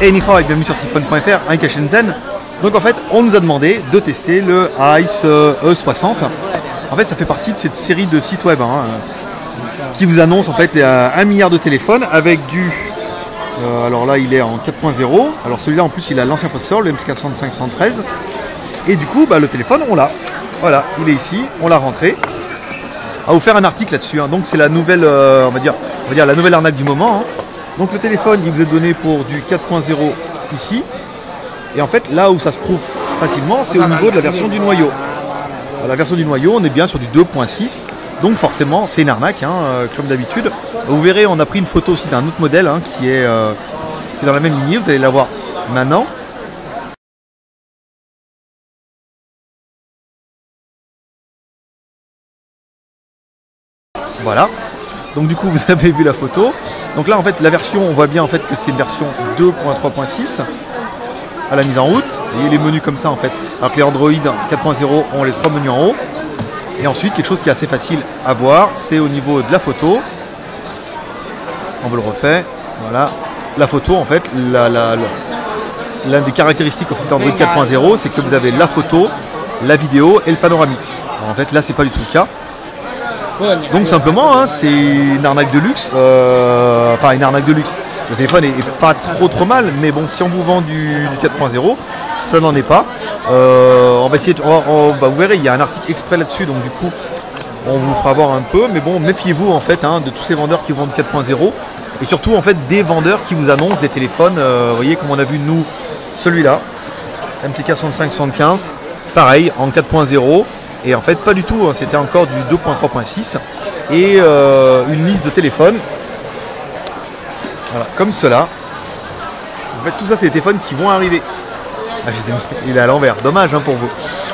Hey Nihao et bienvenue sur Siphon.fr, un Shenzhen. Donc en fait, on nous a demandé de tester le Ice E60. En fait, ça fait partie de cette série de sites web qui vous annonce en fait 1 milliard de téléphones avec du... alors là, il est en 4.0. Alors celui-là, en plus, il a l'ancien processeur, le MTK6513. Et du coup, le téléphone, on l'a. Voilà, il est ici, on l'a rentré. On va vous faire un article là-dessus. Donc c'est la nouvelle, on va dire la nouvelle arnaque du moment. Donc le téléphone, il vous est donné pour du 4.0 ici. Et en fait, là où ça se prouve facilement, c'est au niveau de la version du noyau. La version du noyau, on est bien sur du 2.6. Donc forcément, c'est une arnaque, comme d'habitude. Vous verrez, on a pris une photo aussi d'un autre modèle qui est dans la même lignée. Vous allez la voir maintenant. Voilà. Donc du coup, vous avez vu la photo. Donc là, en fait, la version, on voit bien en fait que c'est une version 2.3.6 à la mise en route. Vous voyez les menus comme ça en fait. Alors que les Android 4.0 ont les 3 menus en haut. Et ensuite, quelque chose qui est assez facile à voir, c'est au niveau de la photo. On vous le refait. Voilà. La photo, en fait, l'une des caractéristiques d'Android 4.0, c'est que vous avez la photo, la vidéo et le panoramique. Alors, en fait, là, c'est pas du tout le cas. Donc simplement, c'est une arnaque de luxe. Enfin, une arnaque de luxe. Le téléphone est pas trop mal, mais bon, si on vous vend du 4.0, ça n'en est pas. On va essayer vous verrez, il y a un article exprès là-dessus, donc du coup, on vous fera voir un peu. Mais bon, méfiez-vous en fait de tous ces vendeurs qui vendent 4.0 et surtout en fait des vendeurs qui vous annoncent des téléphones. Vous voyez, comme on a vu nous, celui-là, MTK6515, pareil en 4.0. Et en fait, pas du tout, c'était encore du 2.3.6 et une liste de téléphones, voilà, comme cela. En fait, tout ça, c'est des téléphones qui vont arriver. Il est à l'envers, dommage pour vous,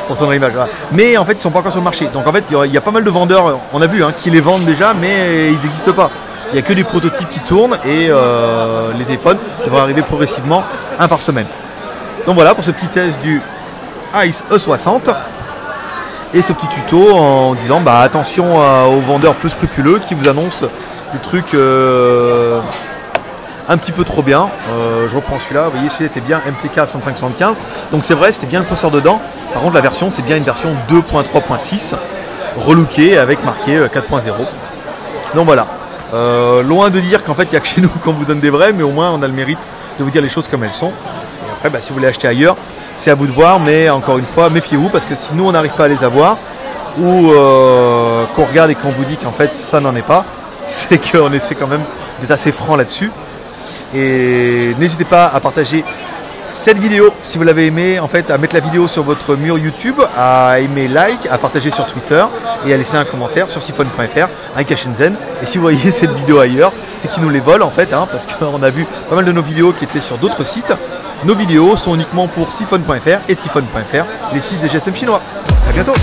pour son image. Voilà. Mais en fait, ils ne sont pas encore sur le marché. Donc en fait, il y a pas mal de vendeurs, on a vu, qui les vendent déjà, mais ils n'existent pas. Il n'y a que des prototypes qui tournent et les téléphones vont arriver progressivement, un par semaine. Donc voilà pour ce petit test du Ice E60. Et ce petit tuto en disant attention aux vendeurs peu scrupuleux qui vous annoncent des trucs un petit peu trop bien. Je reprends celui-là, vous voyez, celui-là était bien MTK6515. Donc c'est vrai, c'était bien le processeur dedans. Par contre, la version, c'est bien une version 2.3.6 relookée avec marqué 4.0. Donc voilà. Loin de dire qu'en fait, il n'y a que chez nous qu'on vous donne des vrais, mais au moins on a le mérite de vous dire les choses comme elles sont. Et après, si vous voulez acheter ailleurs, c'est à vous de voir, mais encore une fois, méfiez-vous parce que si nous on n'arrive pas à les avoir ou qu'on regarde et qu'on vous dit qu'en fait ça n'en est pas, c'est qu'on essaie quand même d'être assez franc là-dessus. Et n'hésitez pas à partager cette vidéo si vous l'avez aimé, en fait à mettre la vidéo sur votre mur YouTube, à aimer, like, à partager sur Twitter et à laisser un commentaire sur Siphon.fr, un Shenzhen. Et si vous voyez cette vidéo ailleurs, c'est qu'ils nous les volent en fait, parce qu'on a vu pas mal de nos vidéos qui étaient sur d'autres sites. Nos vidéos sont uniquement pour Siphon.fr et Siphon.fr, les sites des GSM chinois. A bientôt.